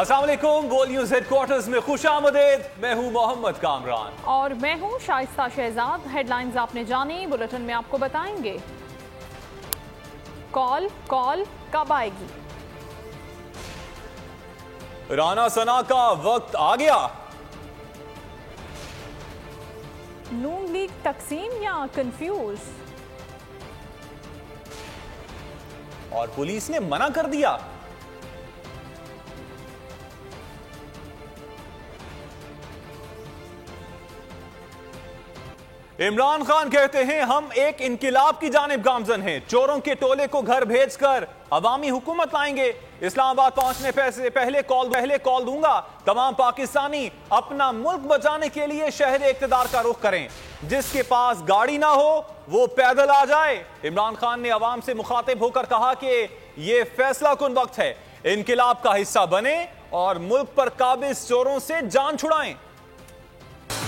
अस्सलाम वालेकुम। बोल न्यूज हेडक्वार्टर्स में खुशामदीद। मैं हूं मोहम्मद कामरान और मैं हूं शाइस्ता शहजाद। हेडलाइंस आपने जानी, बुलेटिन में आपको बताएंगे। कॉल कब आएगी? राना सना का वक्त आ गया। नून लीग तकसीम या कंफ्यूज? और पुलिस ने मना कर दिया। इमरान खान कहते हैं हम एक इनकिलाब की जानिब गामजन हैं। चोरों के टोले को घर भेजकर अवामी हुकूमत लाएंगे। इस्लामाबाद पहुंचने से पहले कॉल दूंगा। तमाम पाकिस्तानी अपना मुल्क बचाने के लिए शहर इक़्तिदार का रुख करें। जिसके पास गाड़ी ना हो वो पैदल आ जाए। इमरान खान ने अवाम से मुखातिब होकर कहा कि यह फैसला कुन वक्त है। इनकिलाब का हिस्सा बने और मुल्क पर काबिज चोरों से जान छुड़ाएं।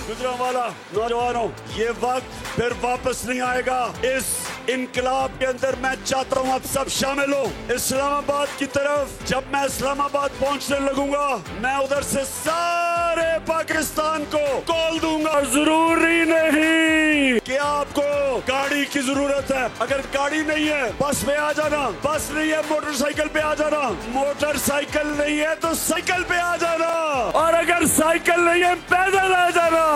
गुजरांवाला नौजवानों, ये वक्त फिर वापस नहीं आएगा। इस इनकलाब के अंदर मैं चाहता हूँ आप सब शामिल हो। इस्लामाबाद की तरफ जब मैं इस्लामाबाद पहुँचने लगूंगा, मैं उधर से सारे पाकिस्तान को कॉल दूंगा। जरूरी नहीं कि आपको गाड़ी की जरूरत है। अगर गाड़ी नहीं है बस पे आ जाना, बस नहीं है मोटरसाइकिल पे आ जाना, मोटरसाइकिल नहीं है तो साइकिल पे आ जाना, और अगर साइकिल नहीं है पैदल आ जाना।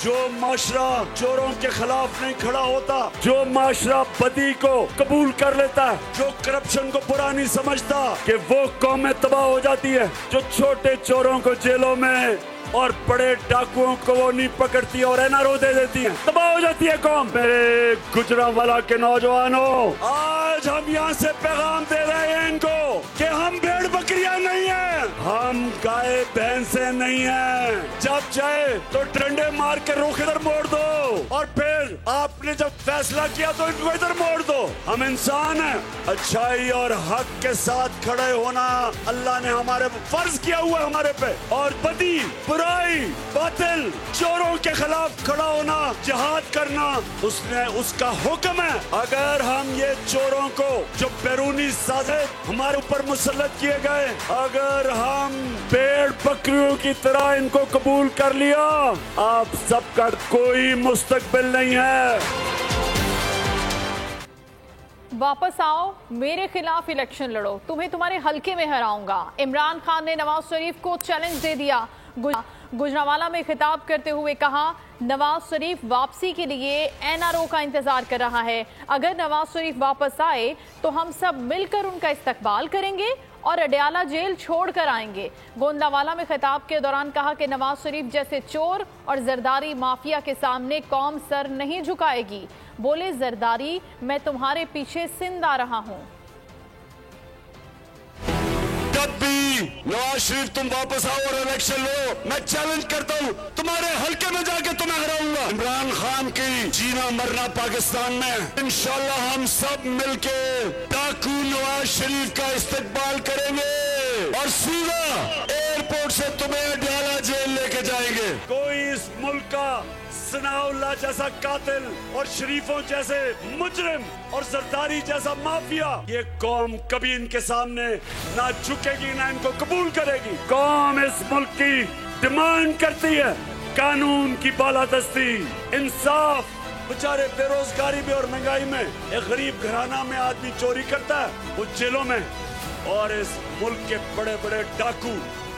जो माशरा चोरों के खिलाफ नहीं खड़ा होता, जो माशरा बदी को कबूल कर लेता है, जो करप्शन को बुरा नहीं समझता, कि वो कौमें तबाह हो जाती है। जो छोटे चोरों को जेलों में और बड़े डाकुओं को वो नहीं पकड़ती और एनआरओ दे देती है, तबाह हो जाती है कौम। मेरे गुजरांवाला के नौजवानों, आज हम यहाँ से पैगाम दे रहे हैं इनको कि हम भेड़ बकरियां नहीं है, हम गाय भैंसे नहीं है। जब चाहे तो डंडे मार के रुख इधर मोड़ दो, और फिर आपने जब फैसला किया तो इनको इधर मोड़ दो। हम इंसान हैं। अच्छाई और हक के साथ खड़े होना अल्लाह ने हमारे फर्ज किया हुआ है हमारे पे, और बदी बुराई बातिल चोरों के खिलाफ खड़ा होना, जिहाद करना उसका हुक्म है। अगर हम ये चोरों को जो बैरूनी साजिश हमारे ऊपर मुसल्लत किए गए, अगर हम भेड़ बकरियों की तरह इनको कबूल कर लिया, आप सबका कोई मुस्तकबिल नहीं है। वापस आओ, मेरे खिलाफ इलेक्शन लड़ो, तुम्हें तुम्हारे हल्के में हराऊंगा। इमरान खान ने नवाज शरीफ को चैलेंज दे दिया। गुजरांवाला में खिताब करते हुए कहा, नवाज शरीफ वापसी के लिए एनआरओ का इंतजार कर रहा है। अगर नवाज शरीफ वापस आए तो हम सब मिलकर उनका इस्तकबाल करेंगे और अडयाला जेल छोड़कर आएंगे। गोंदलावाला में खिताब के दौरान कहा कि नवाज शरीफ जैसे चोर और जरदारी माफिया के सामने कौम सर नहीं झुकाएगी। बोले, जरदारी मैं तुम्हारे पीछे सिंध आ रहा हूँ। जब भी नवाज शरीफ तुम वापस आओ और इलेक्शन लो, मैं चैलेंज करता हूँ तुम्हारे हल्के में जाके तुम्हें हराऊंगा। इमरान खान की जीना मरना पाकिस्तान में, इंशाल्लाह हम सब मिलके डाकू नवाज शरीफ का इस्तकबाल करेंगे और सीधा एयरपोर्ट से तुम्हें अडयाला जेल लेके जाएंगे। कोई इस मुल्क का सनाउल्लाह जैसा कातिल और शरीफों जैसे मुजरिम और जरदारी जैसा माफिया, ये कौम कभी इनके सामने ना झुकेगी ना इनको कबूल करेगी। कौम इस मुल्क की डिमांड करती है कानून की बालादस्ती, इंसाफ। बेचारे बेरोजगारी में और महंगाई में एक गरीब घराना में आदमी चोरी करता है, वो जेलों में, और इस मुल्क के बड़े बड़े डाकू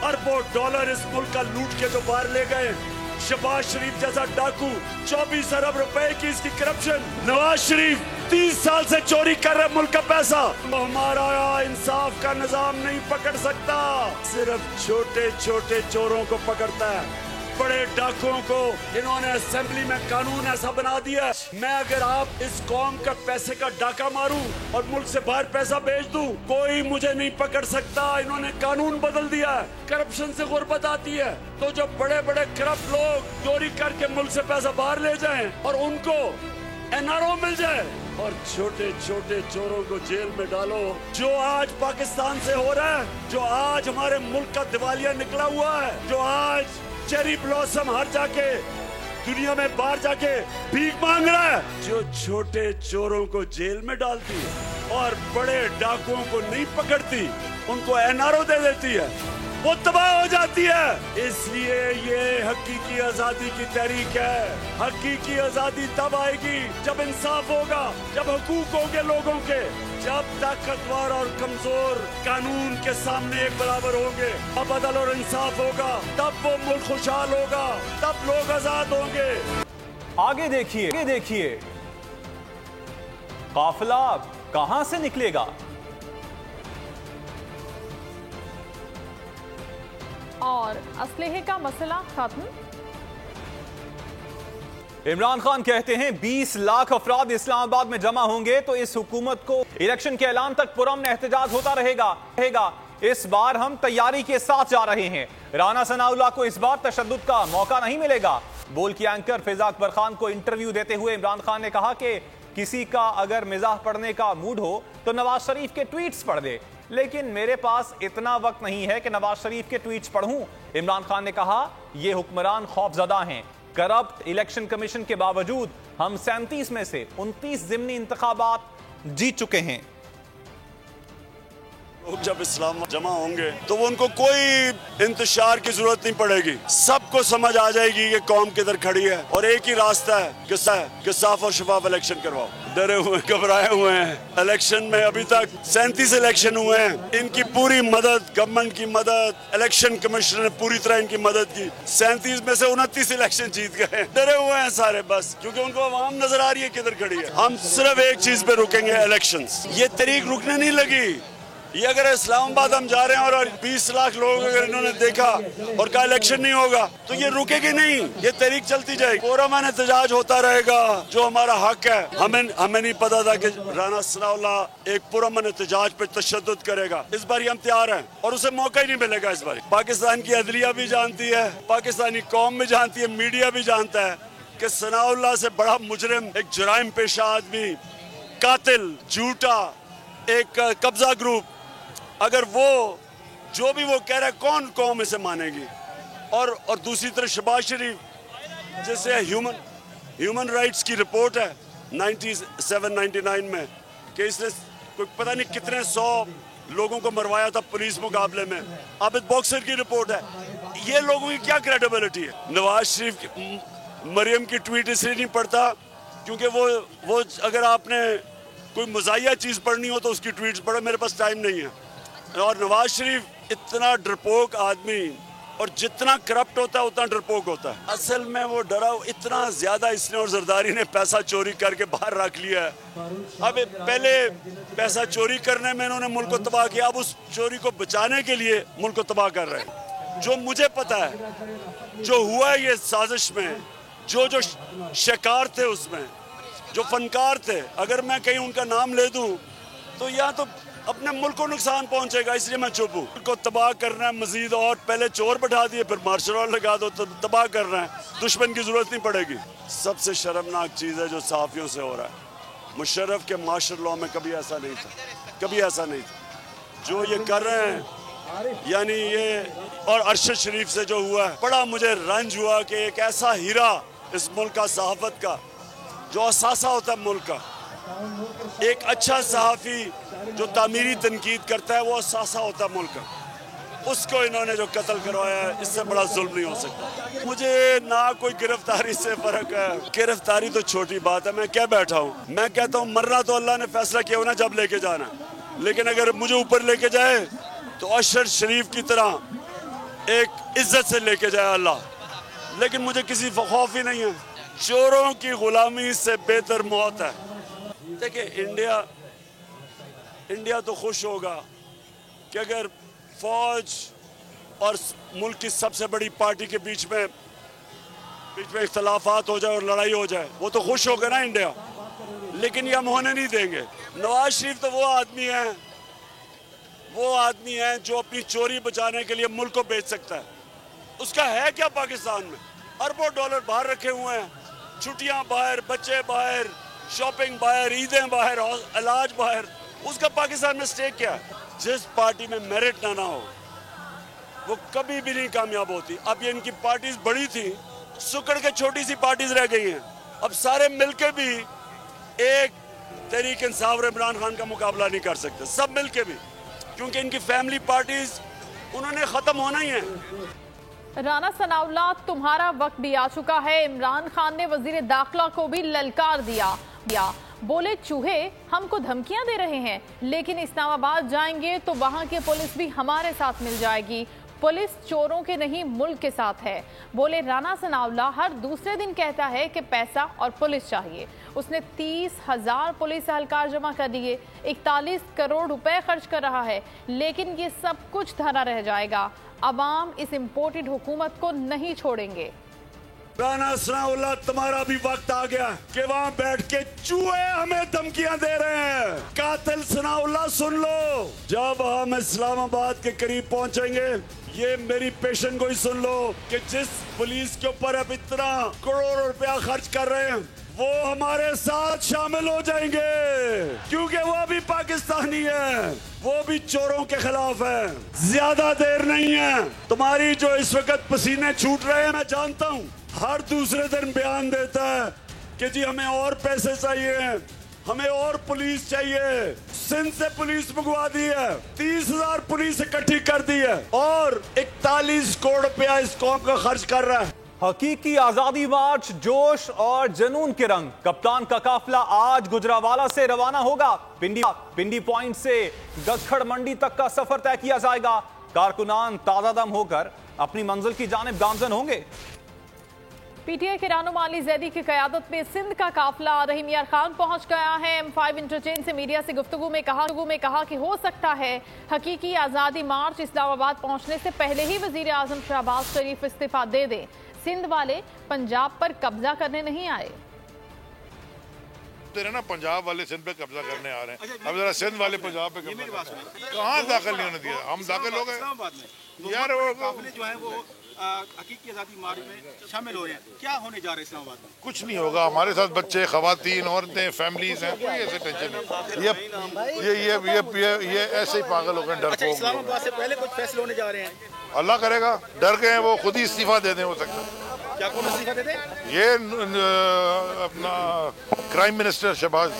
अरबों डॉलर इस मुल्क का लूट के जो बाहर ले गए। शहबाज शरीफ जैसा डाकू, 24 अरब रुपए की इसकी करप्शन। नवाज शरीफ 30 साल से चोरी कर रहे मुल्क का पैसा। हमारा इंसाफ का निजाम नहीं पकड़ सकता, सिर्फ छोटे छोटे चोरों को पकड़ता है। बड़े डाकुओं को इन्होंने असेंबली में कानून ऐसा बना दिया, मैं अगर आप इस कौम का पैसे का डाका मारूं और मुल्क से बाहर पैसा भेज दूं, कोई मुझे नहीं पकड़ सकता। इन्होंने कानून बदल दिया है। करप्शन से गुर्बत आती है तो जो बड़े बड़े करप्ट लोग चोरी करके मुल्क से पैसा बाहर ले जाएं और उनको एनआरओ मिल जाए, और छोटे छोटे चोरों को जेल में डालो। जो आज पाकिस्तान से हो रहा है, जो आज हमारे मुल्क का दिवालिया निकला हुआ है, जो आज चेरी ब्लॉसम हर जाके दुनिया में बाहर जाके भीख मांग रहा है, जो छोटे चोरों को जेल में डालती है और बड़े डाकुओं को नहीं पकड़ती, उनको एनआरओ दे देती है। वो तबाह हो जाती है। इसलिए ये हकीकी आजादी की तहरीक है। हकीकी आजादी तब आएगी जब इंसाफ होगा, जब हुकूक होंगे लोगों के, जब ताकतवर और कमजोर कानून के सामने एक बराबर होंगे, अब अदल और इंसाफ होगा, तब वो मुल्क खुशहाल होगा, तब लोग आजाद होंगे। आगे देखिए काफिला कहां से निकलेगा। और असलहे का मसला खत्म। इमरान खान कहते हैं 20 लाख अफराद इस्लामाबाद में जमा होंगे तो इस हुकूमत को इलेक्शन के ऐलान तक पुरअमन एहतजाज होता रहेगा। इस बार हम तैयारी के साथ जा रहे हैं। राना सनाउल्लाह को इस बार तशद्दुद का मौका नहीं मिलेगा। बोल की एंकर फिजा अकबर खान को इंटरव्यू देते हुए इमरान खान ने कहा कि किसी का अगर मिजाह पढ़ने का मूड हो तो नवाज शरीफ के ट्वीट्स पढ़ दे, लेकिन मेरे पास इतना वक्त नहीं है कि नवाज शरीफ के ट्वीट्स पढ़ूं। इमरान खान ने कहा यह हुक्मरान खौफजदा हैं। करप्ट इलेक्शन कमीशन के बावजूद हम 37 में से 29 ज़िमनी इंतखाबात जीत चुके हैं। लोग जब इस्लाम जमा होंगे तो वो उनको कोई इंतशार की जरूरत नहीं पड़ेगी। सबको समझ आ जाएगी कि कौम किधर खड़ी है और एक ही रास्ता है कि साफ और शफाफ इलेक्शन करवाओ। डरे हुए, घबराए हुए हैं। इलेक्शन में अभी तक 37 इलेक्शन हुए हैं। इनकी पूरी मदद, गवर्नमेंट की मदद, इलेक्शन कमीशन ने पूरी तरह इनकी मदद की। 37 में से 29 इलेक्शन जीत गए। डरे हुए हैं सारे बस, क्योंकि उनको आवाम नजर आ रही है किधर खड़ी है। हम सिर्फ एक चीज पे रुकेंगे, इलेक्शंस। ये तरीक रुकने नहीं लगी। ये अगर इस्लामाबाद हम जा रहे हैं और 20 लाख लोग अगर इन्होंने देखा और कहा इलेक्शन नहीं होगा तो ये रुकेगी नहीं, ये तहरीक चलती जाएगी। पुरअमन एहतजाज होता रहेगा, जो हमारा हक है। हमें नहीं पता था कि राना सनाउल्लाह एक पुरअमन एहतजाज पे तशद्दुद करेगा। इस बार हम तैयार हैं और उसे मौका ही नहीं मिलेगा। इस बार पाकिस्तान की अदलिया भी जानती है, पाकिस्तानी कौम भी जानती है, मीडिया भी जानता है कि सनाउल्लाह से बड़ा मुजरिम, एक जुराइम पेशा आदमी, कातिल, झूठा, एक कब्जा ग्रुप, अगर वो जो भी वो कह रहा है कौन कौम इसे मानेगी। और दूसरी तरफ शहबाज शरीफ, जैसे ह्यूमन राइट्स की रिपोर्ट है 97-99 में कि इसने कोई पता नहीं कितने 100 लोगों को मरवाया था पुलिस मुकाबले में। आबिद बॉक्सर की रिपोर्ट है। ये लोगों की क्या क्रेडिबिलिटी है। नवाज शरीफ मरियम की ट्वीट इसलिए नहीं पढ़ता क्योंकि वो अगर आपने कोई मज़ाहिया चीज़ पढ़नी हो तो उसकी ट्वीट्स पढ़ो, मेरे पास टाइम नहीं है। और नवाज शरीफ इतना डरपोक आदमी, और जितना करप्ट होता है उतना डरपोक होता है। असल में वो डरा इतना ज्यादा इसने और जरदारी ने पैसा चोरी करके बाहर रख लिया है। अब पहले पैसा चोरी करने में इन्होंने मुल्क को तबाह किया, अब उस चोरी को बचाने के लिए मुल्क को तबाह कर रहे हैं। जो मुझे पता है जो हुआ है ये साजिश में, जो शिकार थे उसमें, जो फनकार थे, अगर मैं कहीं उनका नाम ले दूं तो या तो अपने मुल्क को नुकसान पहुंचेगा, इसलिए मैं चुप हूँ। को तबाह करना है मजीद, और पहले चोर बैठा दिए फिर मार्शल लॉ लगा दो, तो तबाह करना है, दुश्मन की जरूरत नहीं पड़ेगी। सबसे शर्मनाक चीज़ है जो सहाफ़ियों से हो रहा है। मुशर्रफ के मार्शल लॉ में कभी ऐसा नहीं था, कभी ऐसा नहीं था जो ये कर रहे हैं। यानी ये और अरशद शरीफ से जो हुआ है, बड़ा मुझे रंज हुआ कि एक ऐसा हीरा इस मुल्क का, सहाफ़त का, जो असासा होता है मुल्क का, एक अच्छा सहाफ़ी जो तामीरी तनकीद करता है, वो असासा होता है मुल्क का, उसको इन्होंने जो कत्ल करवाया है, इससे बड़ा जुल्म नहीं हो सकता। मुझे ना कोई गिरफ्तारी से फर्क है, गिरफ्तारी तो छोटी बात है। मैं क्या बैठा हूँ, मैं कहता हूँ मरना तो अल्लाह ने फैसला किया हो ना जब लेके जाना, लेकिन अगर मुझे ऊपर लेके जाए तो अरशद शरीफ की तरह एक इज्जत से लेके जाए अल्लाह। लेकिन मुझे किसी खौफ ही नहीं है। चोरों की गुलामी से बेहतर मौत है। देखिए इंडिया तो खुश होगा कि अगर फौज और मुल्क की सबसे बड़ी पार्टी के बीच में इख्तलाफात हो जाए और लड़ाई हो जाए, वो तो खुश होगा ना इंडिया। लेकिन ये हम होने नहीं देंगे। नवाज शरीफ तो वो आदमी है जो अपनी चोरी बचाने के लिए मुल्क को बेच सकता है। उसका है क्या पाकिस्तान में? अरबों डॉलर बाहर रखे हुए हैं, छुट्टियां बाहर, बच्चे बाहर, शॉपिंग बाहर, ईदें बाहर, इलाज बाहर। उसका पाकिस्तान में स्टेक क्या है? जिस पार्टी में मेरिट ना हो वो कभी भी नहीं कामयाब होती। अब ये इनकी पार्टीज बड़ी थी, सुकड़ के छोटी सी पार्टीज रह गई हैं। अब सारे मिलके भी एक तहरीक इंसाफ और इमरान खान का मुकाबला नहीं कर सकते, सब मिलके भी, क्योंकि इनकी फैमिली पार्टीज उन्होंने खत्म होना ही है। राना सनाउल्लाह, तुम्हारा वक्त भी आ चुका है। इमरान खान ने वजीर दाखिला को भी ललकार दिया। बोले चूहे हमको धमकियां दे रहे हैं, लेकिन इस्लामाबाद जाएंगे तो वहां की पुलिस भी हमारे साथ मिल जाएगी। पुलिस चोरों के नहीं मुल्क के साथ है। बोले राना सनाउल्लाह हर दूसरे दिन कहता है कि पैसा और पुलिस चाहिए। उसने 30,000 पुलिस एहलकार जमा कर दिए, 41 करोड़ रुपए खर्च कर रहा है, लेकिन ये सब कुछ धरा रह जाएगा। अवाम इस इम्पोर्टेड हुकूमत को नहीं छोड़ेंगे। राना सनाउल्लाह, तुम्हारा भी वक्त आ गया कि वहाँ बैठ के चूहे हमें धमकियां दे रहे हैं। कातिल सनाउल्लाह, सुन लो, जब हम इस्लामाबाद के करीब पहुंचेंगे, ये मेरी पेशेंट को ही सुन लो कि जिस पुलिस के ऊपर अब इतना करोड़ रुपया खर्च कर रहे हैं, वो हमारे साथ शामिल हो जाएंगे, क्योंकि वो भी पाकिस्तानी है, वो भी चोरों के खिलाफ है। ज्यादा देर नहीं है। तुम्हारी जो इस वक्त पसीने छूट रहे हैं, मैं जानता हूँ, हर दूसरे दिन बयान देता है कि जी हमें और पैसे चाहिए, हमें और पुलिस चाहिए। सिंध से पुलिस मंगवा दी है, 30,000 पुलिस इकट्ठी कर दी है और 41 करोड़ रुपया इस कौम का खर्च कर रहा है। हकीकी आजादी मार्च, जोश और जुनून के रंग। कप्तान का काफिला आज गुजरावाला से रवाना होगा। पिंडी पॉइंट से गखड़ मंडी तक का सफर तय किया जाएगा। कारकुनान ताजादम होकर अपनी मंजिल की जानिब गामजन होंगे। पीटीआई के रानो माली जैदी की क़यादत में सिंध का काफिला रहीम यार खान पहुंच गया है। M5 इंटरचेंज से मीडिया से गुफ्तगू में कहा कि हो सकता है हकीकी आज़ादी मार्च इस्लामाबाद पहुंचने से पहले ही वजीर आजम शहबाज शरीफ इस्तीफा दे दें। सिंध वाले पंजाब पर कब्जा करने नहीं आए। ना पंजाब वाले सिंध पे कब्जा करने आ रहे हैं। अब जरा सिंध वाले पंजाब पे कहाँ दाखिल नहीं होने दिया। हम दाखिल हो गए यार। वो जो है वो हकीकी आज़ादी मार्च में शामिल हो रहे हैं। क्या होने जा रहा है इस्लामाबाद में? कुछ नहीं होगा। हमारे साथ बच्चे, खवातीन, औरतें, फैमिलीज हैं, कोई ऐसे टेंशन नहीं। ये ऐसे ही पागल हो गए, डर। अच्छा, इस्लामाबाद से पहले कुछ फैसले होने जा रहे हैं? अल्लाह करेगा। डर गए, वो खुद ही इस्तीफा दे दें, हो सकता है। क्या कौन इस्तीफा दे दे? ये अपना crime minister Shehbaz.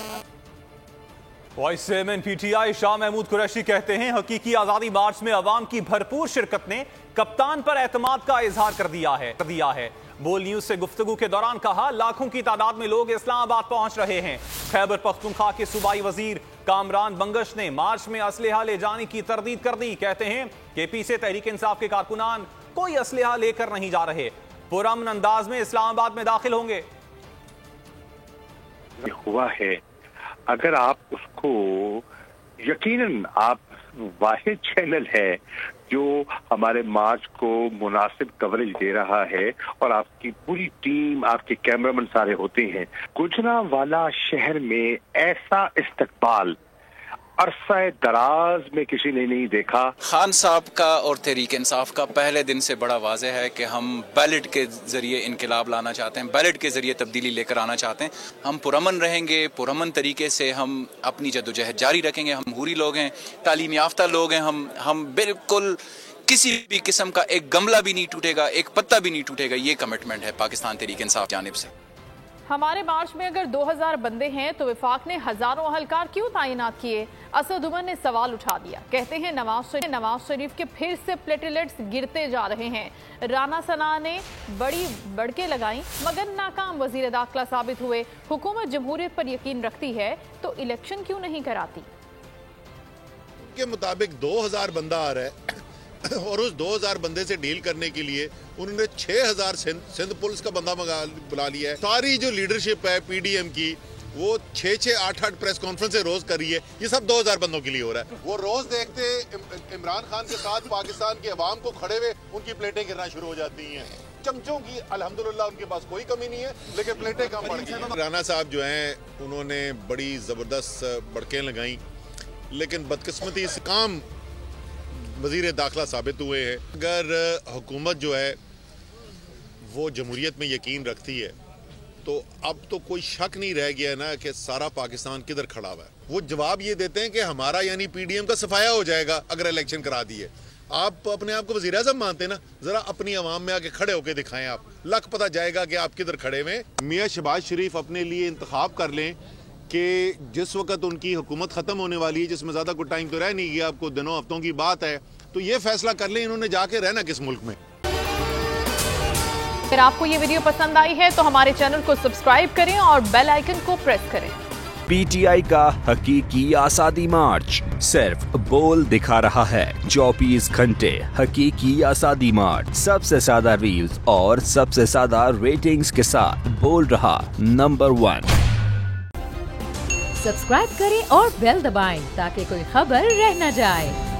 Vice chairman PTI Shah Mahmood Qureshi कहते हैं हकीकी आजादी मार्च में अवाम की भरपूर शिरकत ने कप्तान पर एतमाद का इजहार कर दिया है। बोल न्यूज से गुफ्तगू के दौरान कहा, लाखों की तादाद में लोग इस्लामाबाद पहुंच रहे हैं। खैबर पख्तूनख्वा के सूबाई वजीर कामरान बंगश ने मार्च में असलहा ले जाने की तरदीद कर दी। कहते हैं कि पीछे तहरीक इंसाफ के कारकुनान कोई असलहा लेकर नहीं जा रहे, पुरअमन अंदाज में इस्लामाबाद में दाखिल होंगे। हुआ है, अगर आप उसको यकीनन, आप वाहिद चैनल है जो हमारे मार्च को मुनासिब कवरेज दे रहा है और आपकी पूरी टीम, आपके कैमरामैन सारे होते हैं। गुजरावाला शहर में ऐसा इस्तकबाल अरसा दराज में किसी ने नहीं देखा। खान साहब का और तहरीक इंसाफ का पहले दिन से बड़ा वाज़ेह है कि हम बैलेट के जरिए इनकलाब लाना चाहते हैं, बैलेट के जरिए तब्दीली लेकर आना चाहते हैं। हम पुरअमन रहेंगे, पुरअमन तरीके से हम अपनी जद्दोजहद जारी रखेंगे। हम हुरी लोग हैं, तालीम याफ्ता लोग हैं। हम बिल्कुल किसी भी किस्म का एक गमला भी नहीं टूटेगा, एक पत्ता भी नहीं टूटेगा। ये कमिटमेंट है पाकिस्तान तहरीक इंसाफ जानिब से। हमारे मार्च में अगर 2000 बंदे हैं तो वफाक ने हजारों अहलकार क्यों तैनात किए? असद उमर ने सवाल उठा दिया। कहते हैं नवाज शरीफ के फिर से प्लेटलेट्स गिरते जा रहे हैं। राना सना ने बड़ी बढ़के लगाई मगर नाकाम वजीर दाखिला साबित हुए। हुकूमत जमहूरियत पर यकीन रखती है तो इलेक्शन क्यों नहीं कराती? के मुताबिक 2000 बंदा आ रहा है और उस 2000 बंदे से डील करने के लिए उन्होंने 6000 सिंध पुलिस का बंदा बुला लिया है। सारी जो लीडरशिप है पीडीएम की, वो 6-6, 8-8 प्रेस कॉन्फ्रेंस रोज कर रही है। ये सब 2000 बंदों के लिए हो रहा है। वो रोज देखते इमरान खान के साथ पाकिस्तान की आवाम को खड़े हुए उनकी प्लेटें गिरना शुरू हो जाती हैं। चमचों की अल्हम्दुलिल्लाह उनके पास कोई कमी नहीं है, लेकिन प्लेटें कम पड़ गई। राना साहब जो हैं उन्होंने बड़ी जबरदस्त बड़कें लगाई, लेकिन बदकिस्मती से काम वजीर दाखिला साबित हुए हैं। अगर हुकूमत जो है वो जमहूरियत में यकीन रखती है तो अब तो कोई शक नहीं रह गया ना कि सारा पाकिस्तान किधर खड़ा हुआ है। वो जवाब ये देते हैं कि हमारा यानी पीडीएम का सफाया हो जाएगा अगर इलेक्शन करा दिए। आप अपने आप को वजीर आज़म मानते हैं ना, जरा अपनी आवाम में आके खड़े होके दिखाएं, आप लग पता जाएगा कि आप किधर खड़े हुए। मियाँ शहबाज शरीफ अपने लिए इंतखाब कर लें कि जिस वक्त उनकी हुकूमत ख़त्म होने वाली है, जिसमें ज़्यादा कुछ टाइम तो रह नहीं गया, आपको दिनों हफ्तों की बात है, तो ये फैसला कर लें इन्होंने जाके रहना किस मुल्क में। अगर आपको ये वीडियो पसंद आई है तो हमारे चैनल को सब्सक्राइब करें और बेल आइकन को प्रेस करें। पीटीआई का हकीकी आज़ादी मार्च सिर्फ बोल दिखा रहा है। 24 घंटे हकीकी आज़ादी मार्च, सबसे ज्यादा रील्स और सबसे ज्यादा रेटिंग्स के साथ बोल रहा नंबर 1। सब्सक्राइब करें और बेल दबाएं ताकि कोई खबर रह न जाए।